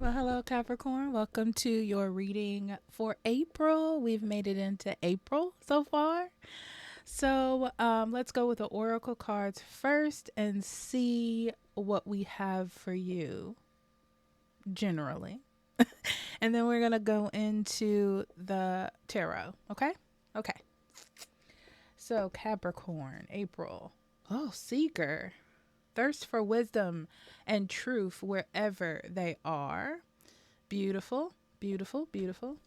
Well, hello, Capricorn. Welcome to your reading for April. We've made it into April so far. Let's go with the Oracle cards first and see what we have for you generally. And then we're going to go into the tarot. Okay? Okay. So, Capricorn, April. Oh, Seeker. Thirst for wisdom and truth wherever they are. Beautiful, beautiful, beautiful.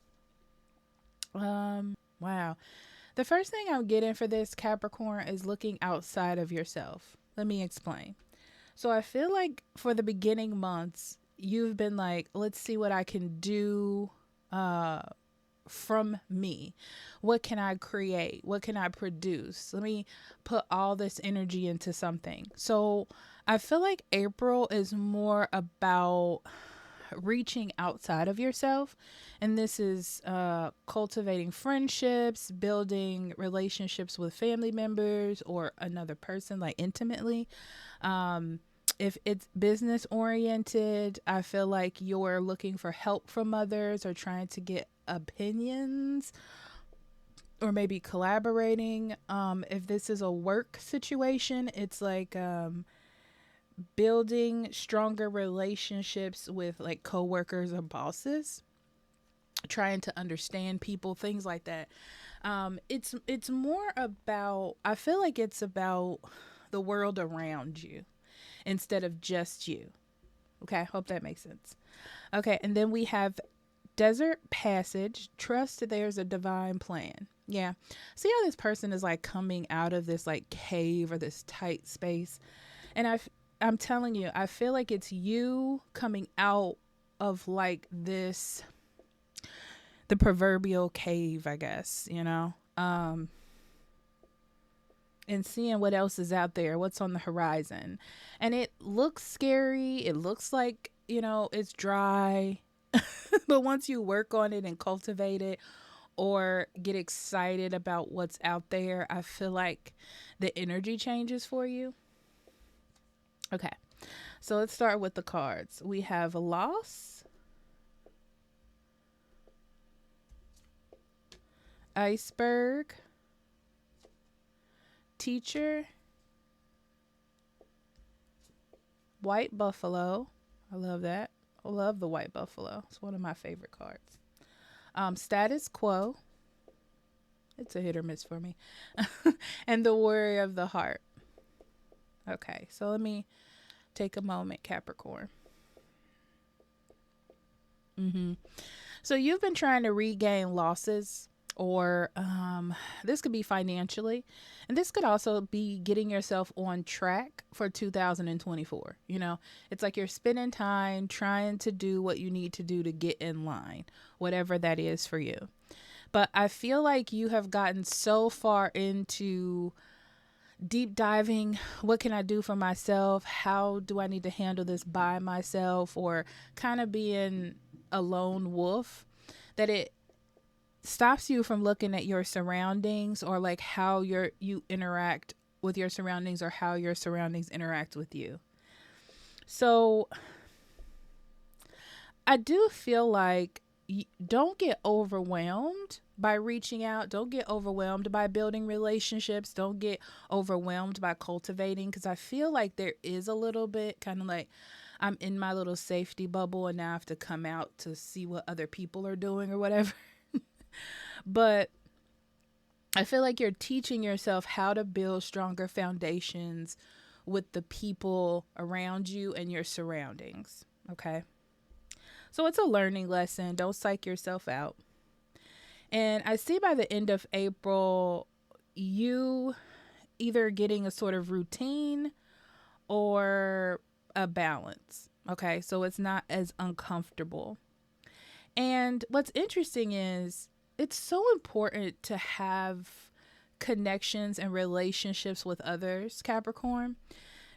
Wow. The first thing I'm getting for this Capricorn is looking outside of yourself. Let me explain. So I feel like for the beginning months, you've been like, let's see what I can do uh from me. What can I create? What can I produce? Let me put all this energy into something. So I feel like April is more about reaching outside of yourself. And this is cultivating friendships, building relationships with family members or another person, like intimately. If it's business oriented, I feel like you're looking for help from others or trying to get opinions or maybe collaborating. If this is a work situation, it's like building stronger relationships with like coworkers or bosses, trying to understand people, things like that. It's more about, I feel like it's about the world around you instead of just you. Okay, hope that makes sense. Okay, and then we have Desert Passage. Trust that there's a divine plan. Yeah. See how this person is like coming out of this like cave or this tight space. And I'm telling you, I feel like it's you coming out of like this, the proverbial cave, I guess, and seeing what else is out there, what's on the horizon. And it looks scary. It looks like, it's dry. But once you work on it and cultivate it or get excited about what's out there, I feel like the energy changes for you. Okay. So let's start with the cards. We have loss, iceberg, teacher, white buffalo. I love that. I love the white buffalo. It's one of my favorite cards. Status quo. It's a hit or miss for me. And the warrior of the heart. Okay, so let me take a moment, Capricorn. So you've been trying to regain losses, or this could be financially, and this could also be getting yourself on track for 2024. It's like you're spending time trying to do what you need to do to get in line, whatever that is for you. But I feel like you have gotten so far into deep diving. What can I do for myself? How do I need to handle this by myself? Or kind of being a lone wolf, that it stops you from looking at your surroundings, or like how you interact with your surroundings or how your surroundings interact with you. So I do feel like don't get overwhelmed by reaching out. Don't get overwhelmed by building relationships. Don't get overwhelmed by cultivating, because I feel like there is a little bit kind of like I'm in my little safety bubble and now I have to come out to see what other people are doing or whatever. But I feel like you're teaching yourself how to build stronger foundations with the people around you and your surroundings. Okay. So it's a learning lesson. Don't psych yourself out. And I see by the end of April, you either getting a sort of routine or a balance. Okay. So it's not as uncomfortable. And what's interesting is it's so important to have connections and relationships with others, Capricorn,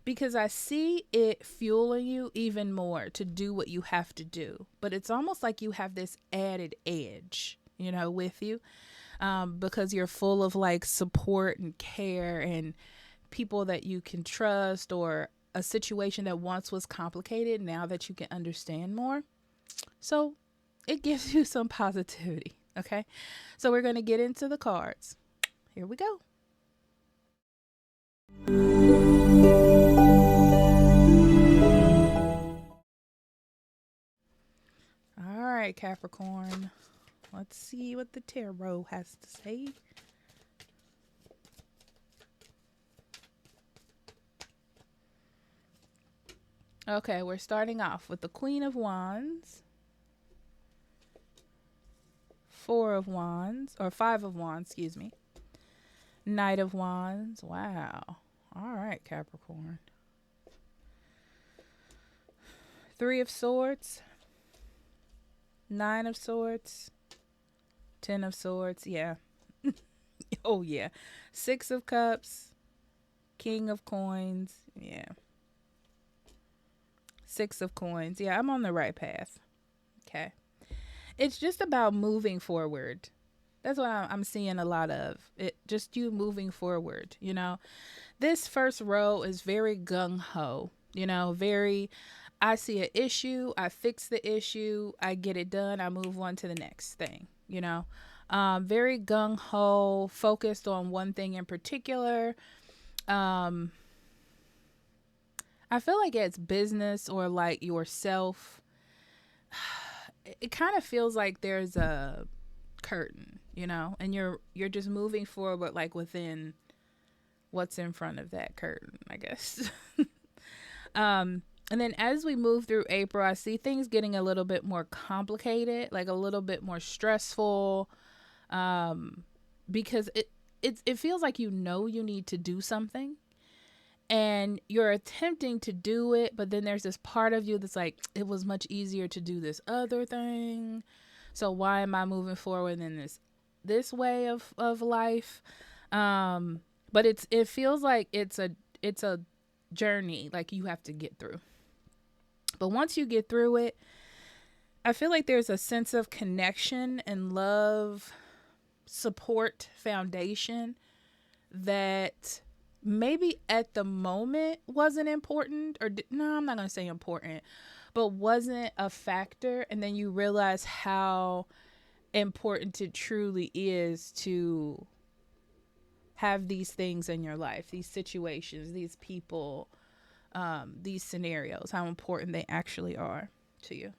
because I see it fueling you even more to do what you have to do. But it's almost like you have this added edge, with you, because you're full of like support and care and people that you can trust, or a situation that once was complicated now that you can understand more. So it gives you some positivity. Okay. So we're going to get into the cards. Here we go. All right, Capricorn. Let's see what the tarot has to say. Okay, we're starting off with the Queen of Wands, Four of Wands, or Five of Wands, excuse me. Knight of Wands. Wow. All right, Capricorn. Three of Swords, Nine of Swords, Ten of Swords. Yeah. Oh, yeah. Six of Cups, King of Coins. Yeah. Six of Coins. Yeah, I'm on the right path. Okay. It's just about moving forward. That's what I'm seeing a lot of. It just you moving forward, you know. This first row is very gung ho, you know, very I see an issue, I fix the issue, I get it done, I move on to the next thing, you know. Very gung ho, focused on one thing in particular. Um, I feel like it's business or like yourself. It kind of feels like there's a curtain, you know, and you're just moving forward like within what's in front of that curtain, I guess. And then as we move through April, I see things getting a little bit more complicated, like a little bit more stressful, because it feels like you need to do something and you're attempting to do it, but then there's this part of you that's like, it was much easier to do this other thing. So why am I moving forward in this way of life? But it feels like it's a journey like you have to get through. But once you get through it, I feel like there's a sense of connection and love, support, foundation that maybe at the moment wasn't important no, I'm not going to say important, but wasn't a factor. And then you realize how important it truly is to have these things in your life, these situations, these people, these scenarios, how important they actually are to you.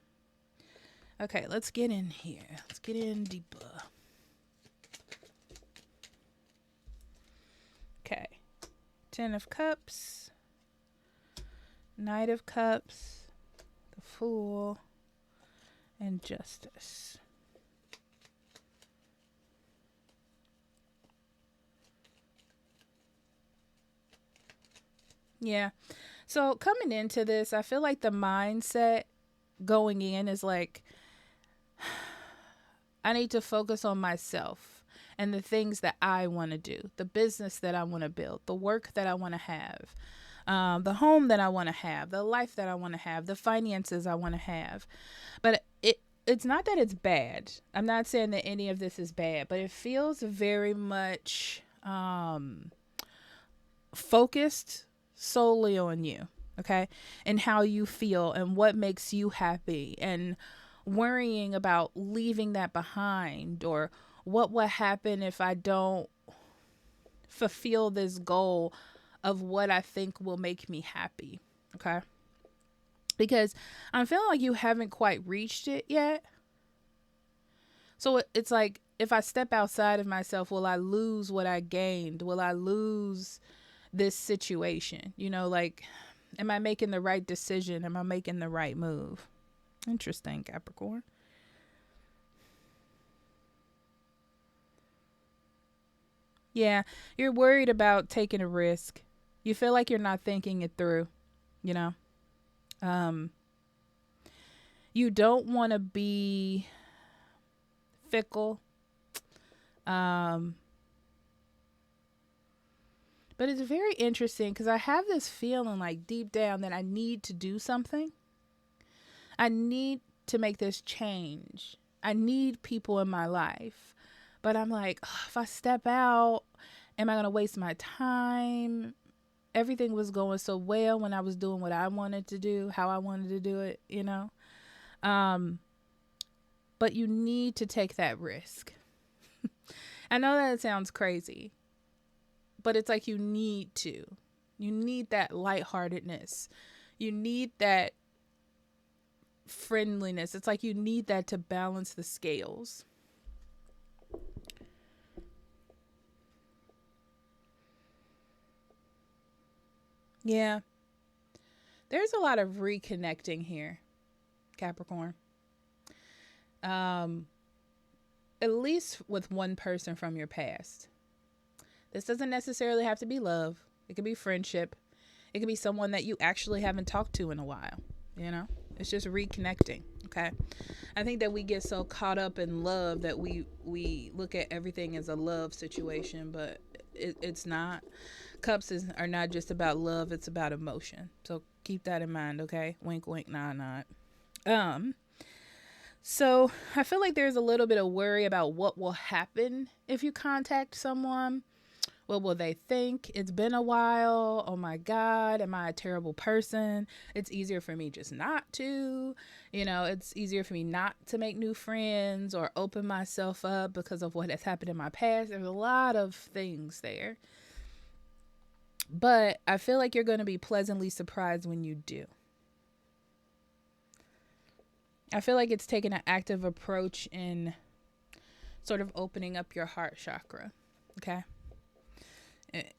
Okay, let's get in here. Let's get in deeper. Okay. Ten of Cups, Knight of Cups, the Fool, and Justice. Yeah. So coming into this, I feel like the mindset going in is like, I need to focus on myself and the things that I want to do, the business that I want to build, the work that I want to have, the home that I want to have, the life that I want to have, the finances I want to have. But it's not that it's bad. I'm not saying that any of this is bad, but it feels very much focused solely on you, okay? And how you feel and what makes you happy, and worrying about leaving that behind, or what will happen if I don't fulfill this goal of what I think will make me happy, okay? Because I'm feeling like you haven't quite reached it yet. So it's like, if I step outside of myself, will I lose what I gained? Will I lose this situation? You know, like, am I making the right decision? Am I making the right move? Interesting, Capricorn. Yeah, you're worried about taking a risk. You feel like you're not thinking it through, you know? Um, you don't want to be fickle. Um, but it's very interesting because I have this feeling like deep down that I need to do something. I need to make this change. I need people in my life. But I'm like, oh, if I step out, am I going to waste my time? Everything was going so well when I was doing what I wanted to do, how I wanted to do it, you know? But you need to take that risk. I know that it sounds crazy, but it's like you need to. You need that lightheartedness. You need that friendliness. It's like you need that to balance the scales. Yeah. There's a lot of reconnecting here, Capricorn. Um, at least with one person from your past. This doesn't necessarily have to be love. It could be friendship. It could be someone that you actually haven't talked to in a while. You know, it's just reconnecting. Okay. I think that we get so caught up in love that we look at everything as a love situation, but it's not. Are not just about love, it's about emotion. So keep that in mind, okay? Wink, wink, nod, nod. Um, so I feel like there's a little bit of worry about what will happen if you contact someone. What will they think? It's been a while. Oh my God, am I a terrible person? It's easier for me just not to. It's easier for me not to make new friends or open myself up because of what has happened in my past. There's a lot of things there. But I feel like you're going to be pleasantly surprised when you do. I feel like it's taking an active approach in sort of opening up your heart chakra. Okay?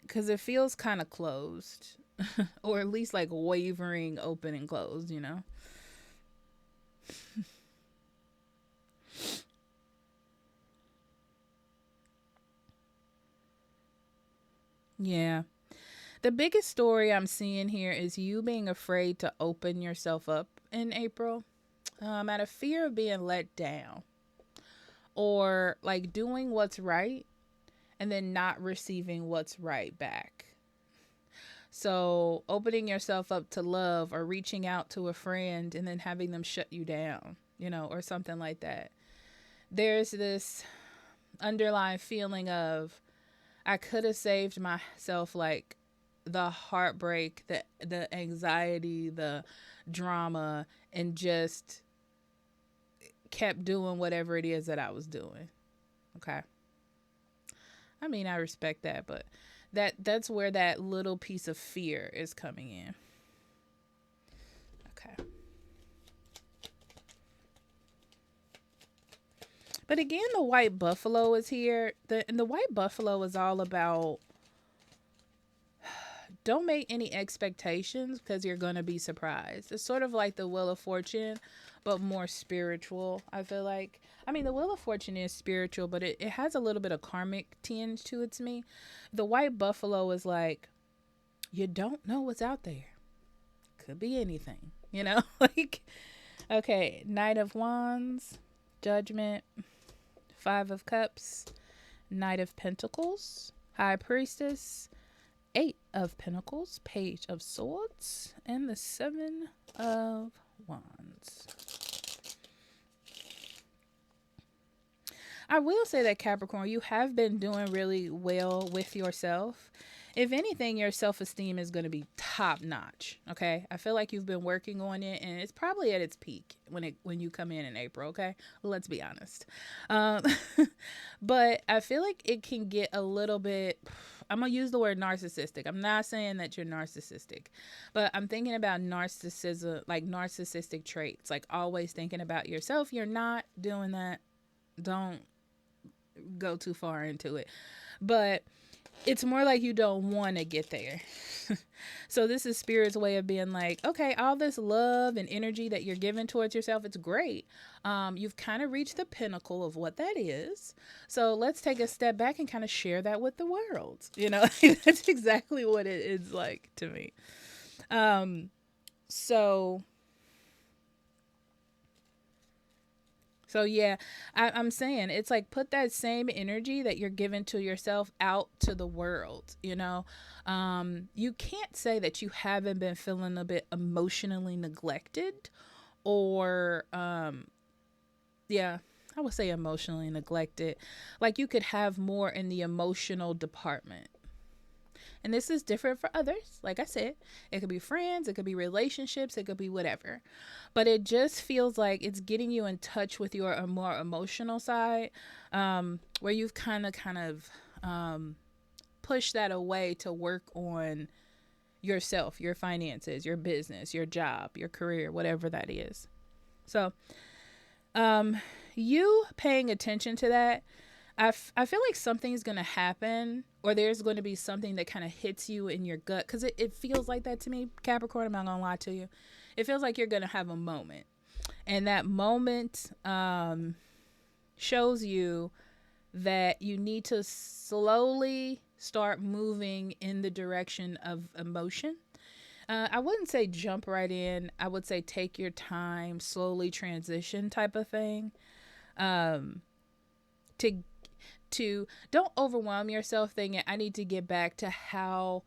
Because it feels kind of closed. Or at least like wavering open and closed, Yeah. The biggest story I'm seeing here is you being afraid to open yourself up in April, out of fear of being let down or like doing what's right and then not receiving what's right back. So opening yourself up to love or reaching out to a friend and then having them shut you down, or something like that. There's this underlying feeling of I could have saved myself like the heartbreak, the anxiety, the drama, and just kept doing whatever it is that I was doing. Okay. I mean, I respect that, but that's where that little piece of fear is coming in. Okay. But again, the white buffalo is here. And the white buffalo is all about don't make any expectations because you're going to be surprised. It's sort of like the Wheel of Fortune, but more spiritual, I feel like. I mean, the Wheel of Fortune is spiritual, but it has a little bit of karmic tinge to it to me. The white buffalo is like, you don't know what's out there. Could be anything, like, okay, Knight of Wands, Judgment, Five of Cups, Knight of Pentacles, High Priestess, Eight of Pentacles, Page of Swords, and the Seven of Wands. I will say that, Capricorn, you have been doing really well with yourself. If anything, your self-esteem is going to be top notch. Okay. I feel like you've been working on it and it's probably at its peak when you come in April. Okay. Let's be honest. But I feel like it can get a little bit, I'm going to use the word narcissistic. I'm not saying that you're narcissistic, but I'm thinking about narcissism, like narcissistic traits, like always thinking about yourself. You're not doing that. Don't go too far into it. But it's more like you don't want to get there. So this is Spirit's way of being like, okay, all this love and energy that you're giving towards yourself, it's great. You've kind of reached the pinnacle of what that is. So let's take a step back and kind of share that with the world. That's exactly what it is like to me. So yeah, I'm saying it's like put that same energy that you're giving to yourself out to the world. You can't say that you haven't been feeling a bit emotionally neglected or, yeah, I would say emotionally neglected. Like you could have more in the emotional department. And this is different for others. Like I said, it could be friends, it could be relationships, it could be whatever. But it just feels like it's getting you in touch with your more emotional side, where you've kind of pushed that away to work on yourself, your finances, your business, your job, your career, whatever that is. So, you paying attention to that, I feel like something's going to happen, or there's going to be something that kind of hits you in your gut. Because it feels like that to me, Capricorn. I'm not going to lie to you. It feels like you're going to have a moment. And that moment shows you that you need to slowly start moving in the direction of emotion. I wouldn't say jump right in. I would say take your time, slowly transition type of thing. To don't overwhelm yourself thinking I need to get back to how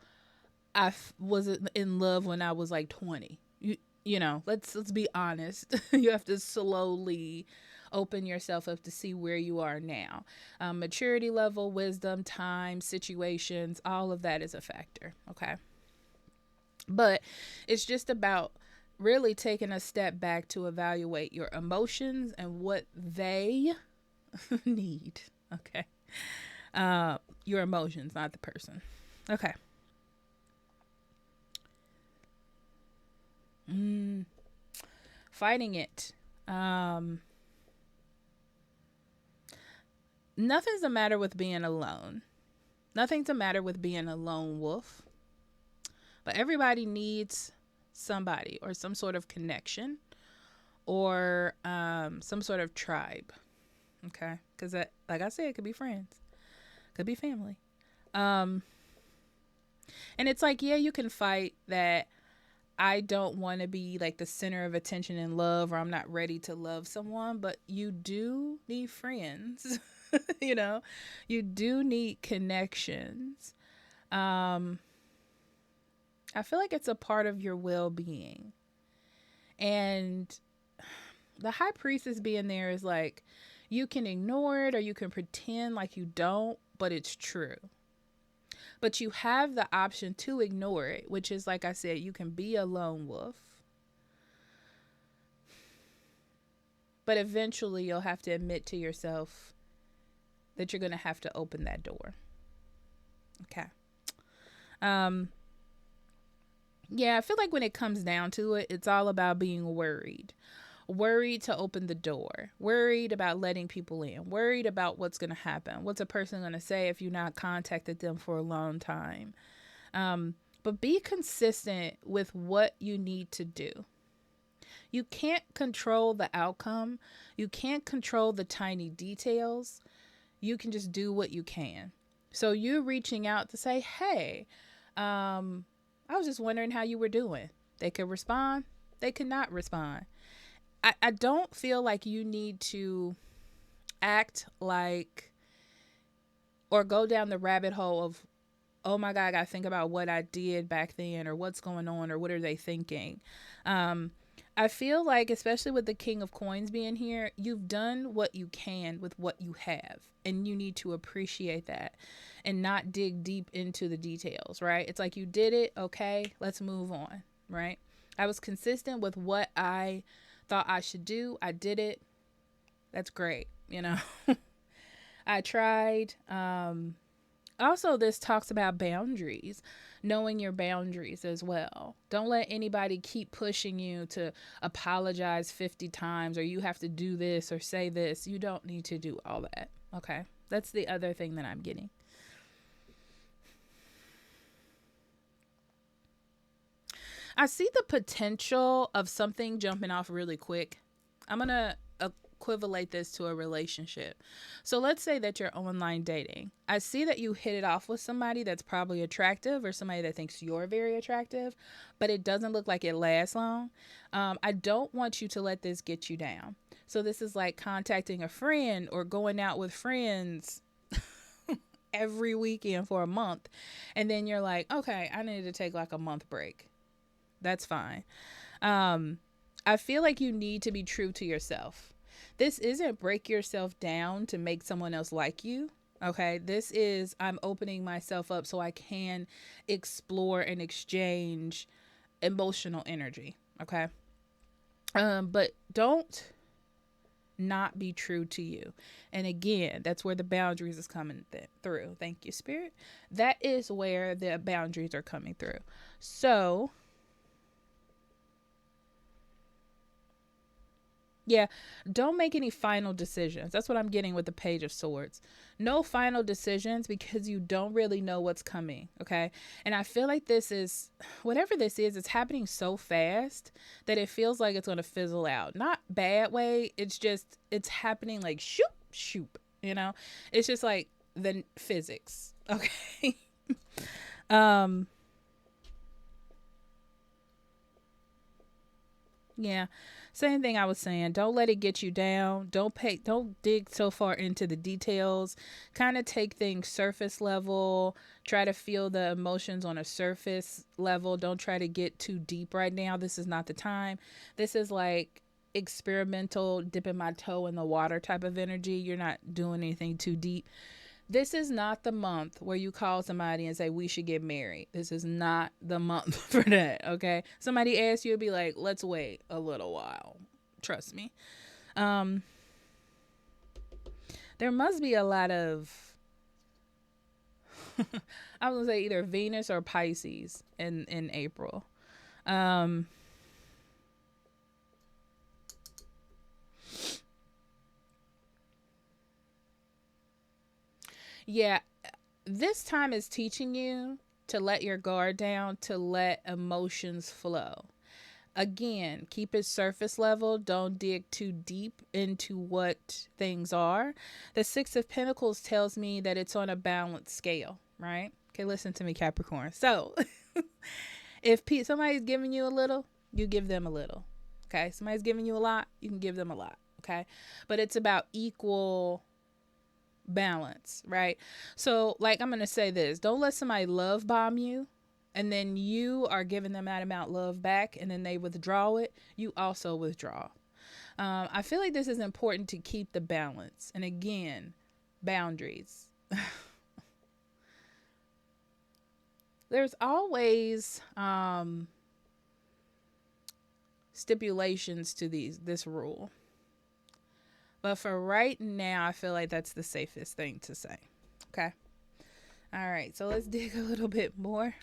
was in love when I was like 20. You know, let's be honest. You have to slowly open yourself up to see where you are now. Maturity level, wisdom, time, situations, all of that is a factor. Okay. But it's just about really taking a step back to evaluate your emotions and what they need. Okay. Your emotions, not the person. Okay. Fighting it. Nothing's the matter with being alone. Nothing's the matter with being a lone wolf. But everybody needs somebody or some sort of connection or some sort of tribe. Okay? Because, like I said, it could be friends. Could be family. And it's like, yeah, you can fight that I don't want to be like the center of attention in love, or I'm not ready to love someone, but you do need friends. You know, you do need connections. I feel like it's a part of your well-being. And the high priestess being there is like, you can ignore it or you can pretend like you don't, but it's true. But you have the option to ignore it, which is, like I said, you can be a lone wolf. But eventually you'll have to admit to yourself that you're going to have to open that door. Okay. Yeah, I feel like when it comes down to it, it's all about being worried. Worried to open the door. Worried about letting people in. Worried about what's going to happen. What's a person going to say if you've not contacted them for a long time? But be consistent with what you need to do. You can't control the outcome. You can't control the tiny details. You can just do what you can. So you're reaching out to say, hey, I was just wondering how you were doing. They could respond. They could not respond. I don't feel like you need to act like or go down the rabbit hole of, oh my God, I got to think about what I did back then or what's going on or what are they thinking. I feel like, especially with the King of Coins being here, you've done what you can with what you have. And you need to appreciate that and not dig deep into the details, right? It's like you did it. Okay, let's move on, right? I was consistent with what I thought I should do. I did it. That's great. You know, I tried. Also, this talks about boundaries, knowing your boundaries as well. Don't let anybody keep pushing you to apologize 50 times or you have to do this or say this. You don't need to do all that. Okay. That's the other thing that I'm getting. I see the potential of something jumping off really quick. I'm going to equivalate this to a relationship. So let's say that you're online dating. I see that you hit it off with somebody that's probably attractive or somebody that thinks you're very attractive, but it doesn't look like it lasts long. I don't want you to let this get you down. So this is like contacting a friend or going out with friends every weekend for a month. And then you're like, okay, I need to take like a month break. That's fine. I feel like you need to be true to yourself. This isn't break yourself down to make someone else like you. Okay, this is I'm opening myself up so I can explore and exchange emotional energy. Okay. But don't not be true to you. And again, that's where the boundaries is coming through. Thank you, Spirit. That is where the boundaries are coming through. So, yeah, don't make any final decisions. That's what I'm getting with the Page of Swords. No final decisions because you don't really know what's coming, okay? And I feel like this is, whatever this is, it's happening so fast that it feels like it's going to fizzle out. Not bad way, it's just, it's happening like shoop, shoop, you know? It's just like the physics, okay? um, Yeah. Same thing I was saying. Don't let it get you down. Don't dig so far into the details. Kind of take things surface level. Try to feel the emotions on a surface level. Don't try to get too deep right now. This is not the time. This is like experimental dipping my toe in the water type of energy. You're not doing anything too deep. This is not the month where you call somebody and say, we should get married. This is not the month for that, okay? Somebody asks you, be like, let's wait a little while. Trust me. Um, there must be a lot of, I was going to say either Venus or Pisces in April. Um, yeah, this time is teaching you to let your guard down, to let emotions flow. Again, keep it surface level. Don't dig too deep into what things are. The Six of Pentacles tells me that it's on a balanced scale, right? Okay, listen to me, Capricorn. So, if somebody's giving you a little, you give them a little. Okay, somebody's giving you a lot, you can give them a lot. Okay, but it's about equal balance, right? So, like, I'm going to say this, don't let somebody love bomb you and then you are giving them that amount of love back and then they withdraw it. You also withdraw. I feel like this is important to keep the balance. And again, boundaries. There's always stipulations to this rule. But for right now, I feel like that's the safest thing to say. Okay. All right. So let's dig a little bit more.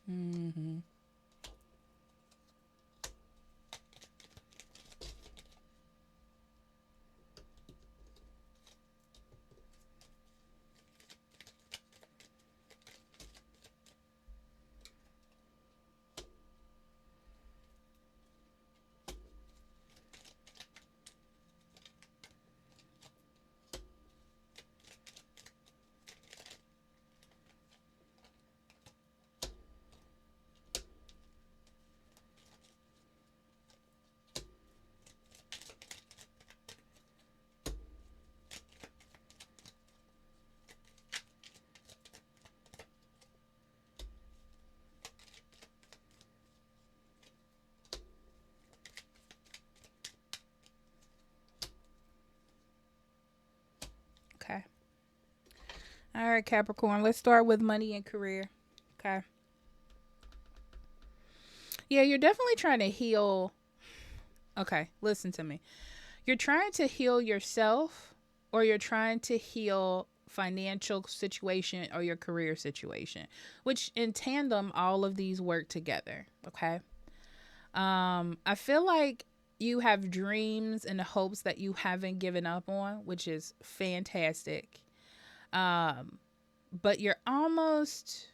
Mm-hmm. Okay. All right, Capricorn. Let's start with money and career. Okay. Yeah, you're definitely trying to heal. Okay, listen to me. You're trying to heal yourself or you're trying to heal financial situation or your career situation, which in tandem all of these work together, okay? I feel like you have dreams and hopes that you haven't given up on, which is fantastic. Um but you're almost,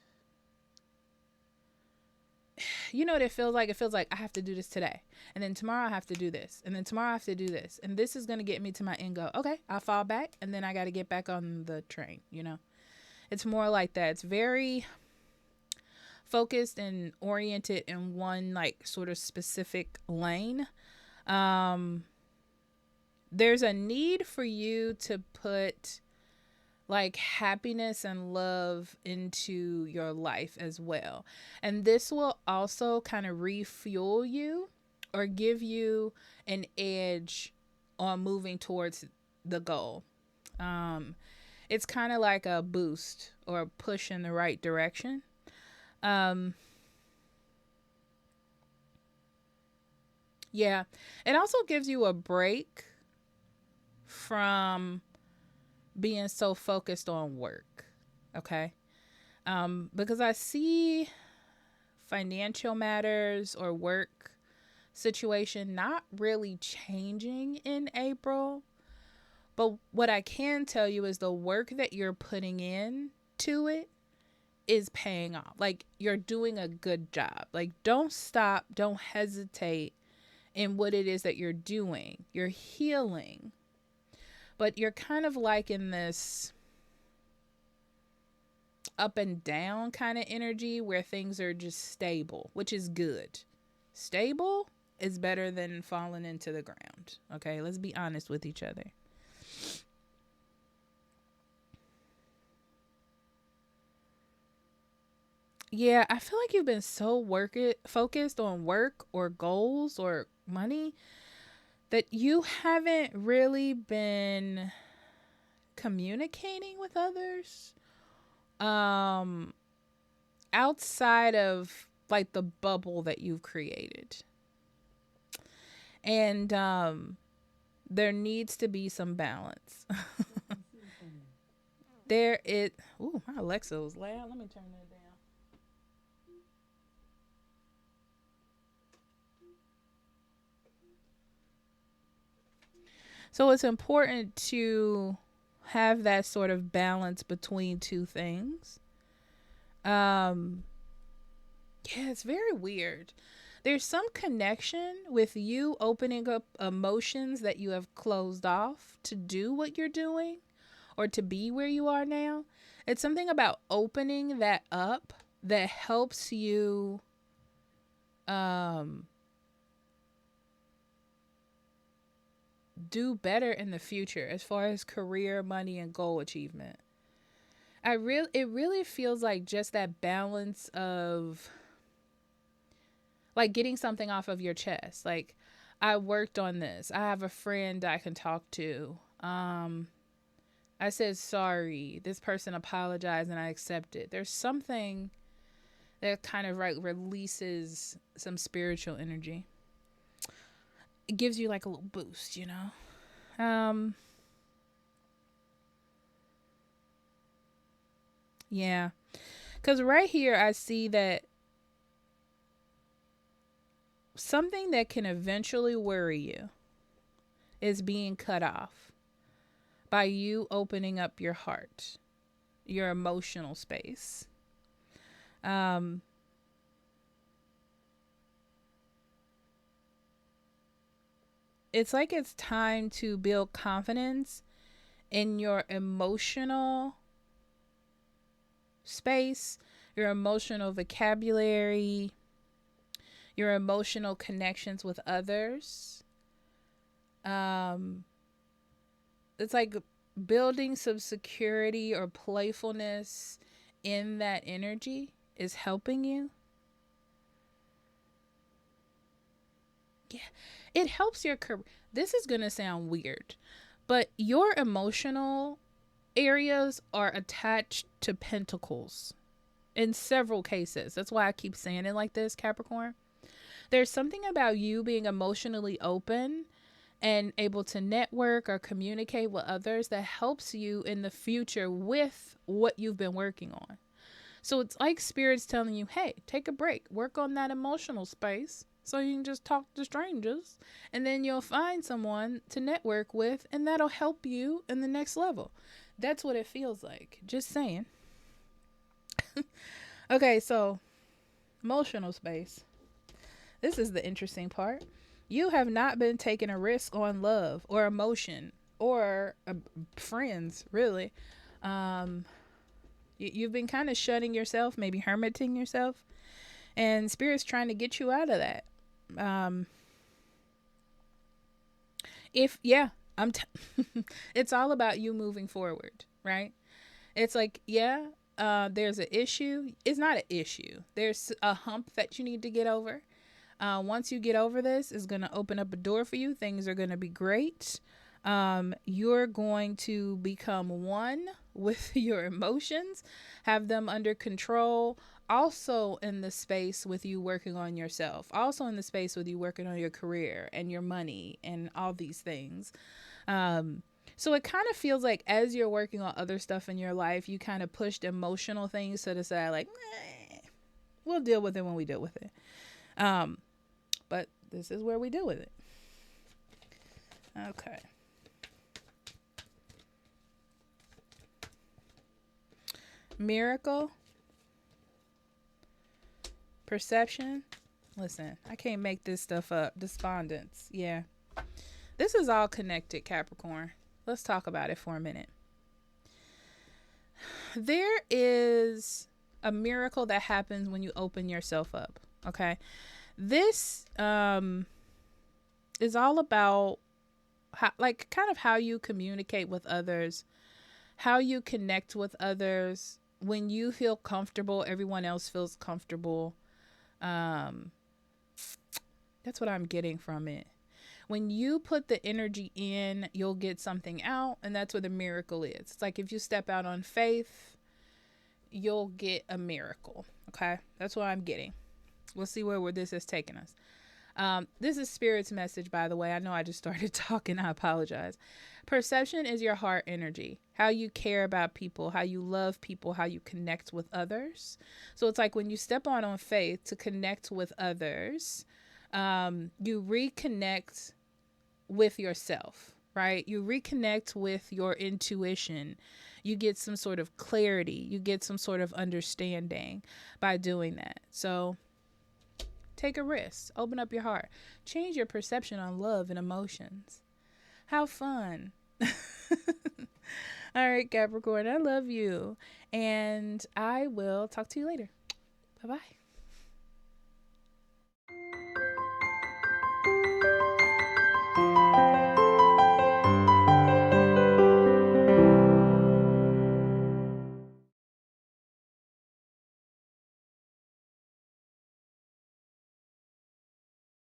you know what it feels like? It feels like I have to do this today. And then tomorrow I have to do this. And then tomorrow I have to do this. And this is going to get me to my end goal. Okay, I'll fall back and then I got to get back on the train, you know? It's more like that. It's very focused and oriented in one like sort of specific lane. Um there's a need for you to put like happiness and love into your life as well. And this will also kind of refuel you or give you an edge on moving towards the goal. Um, it's kind of like a boost or a push in the right direction. Um, yeah, it also gives you a break from being so focused on work. Okay. Because I see financial matters or work situation not really changing in April. But what I can tell you is the work that you're putting in to it is paying off. Like you're doing a good job. Like don't stop, don't hesitate in what it is that you're doing. You're healing. But you're kind of like in this up and down kind of energy where things are just stable, which is good. Stable is better than falling into the ground. Okay, let's be honest with each other. Yeah, I feel like you've been so focused on work or goals or money that you haven't really been communicating with others um outside of like the bubble that you've created. And there needs to be some balance. There it Ooh, my Alexa was loud. Let me turn that down. So it's important to have that sort of balance between two things. Um yeah, it's very weird. There's some connection with you opening up emotions that you have closed off to do what you're doing or to be where you are now. It's something about opening that up that helps you um do better in the future as far as career, money, and goal achievement. It really feels like just that balance of like getting something off of your chest. Like I worked on this. I have a friend I can talk to. I said sorry. This person apologized and I accepted. There's something that kind of like releases some spiritual energy. It gives you like a little boost, you know? Yeah. Because right here, I see that something that can eventually worry you is being cut off by you opening up your heart, your emotional space. Um, it's like it's time to build confidence in your emotional space, your emotional vocabulary, your emotional connections with others. Um, it's like building some security or playfulness in that energy is helping you. Yeah, it helps your career. This is going to sound weird, but your emotional areas are attached to pentacles in several cases. That's why I keep saying it like this, Capricorn. There's something about you being emotionally open and able to network or communicate with others that helps you in the future with what you've been working on. So it's like spirits telling you, hey, take a break, work on that emotional space so you can just talk to strangers, and then you'll find someone to network with, and that'll help you in the next level. That's what it feels like. Just saying. Okay, so emotional space. This is the interesting part. You have not been taking a risk on love or emotion or friends, really. Um, you've been kind of shutting yourself, maybe hermiting yourself, and spirit's trying to get you out of that. Um, if yeah, it's all about you moving forward. right? It's like, yeah, there's an issue. It's not an issue. There's a hump that you need to get over. Once you get over this, it's going to open up a door for you. Things are going to be great. You're going to become one with your emotions, have them under control. Also, in the space with you working on yourself, also in the space with you working on your career and your money and all these things. So it kind of feels like as you're working on other stuff in your life, you kind of pushed emotional things to the side, like, we'll deal with it when we deal with it. But this is where we deal with it. Okay. Miracle. Perception. Listen, I can't make this stuff up. Despondence. Yeah. This is all connected, Capricorn. Let's talk about it for a minute. There is a miracle that happens when you open yourself up. Okay. This is all about how, like, kind of how you communicate with others, how you connect with others. When you feel comfortable, everyone else feels comfortable. That's what I'm getting from it. When you put the energy in, you'll get something out, and that's what the miracle is. It's like if you step out on faith, you'll get a miracle. Okay, that's what I'm getting. We'll see where this is taking us. This is Spirit's message, by the way. I know I just started talking. I apologize. Perception is your heart energy, how you care about people, how you love people, how you connect with others. So it's like when you step on faith to connect with others, you reconnect with yourself, right? You reconnect with your intuition. You get some sort of clarity. You get some sort of understanding by doing that. So take a risk. Open up your heart. Change your perception on love and emotions. How fun. All right, Capricorn, I love you. And I will talk to you later. Bye-bye.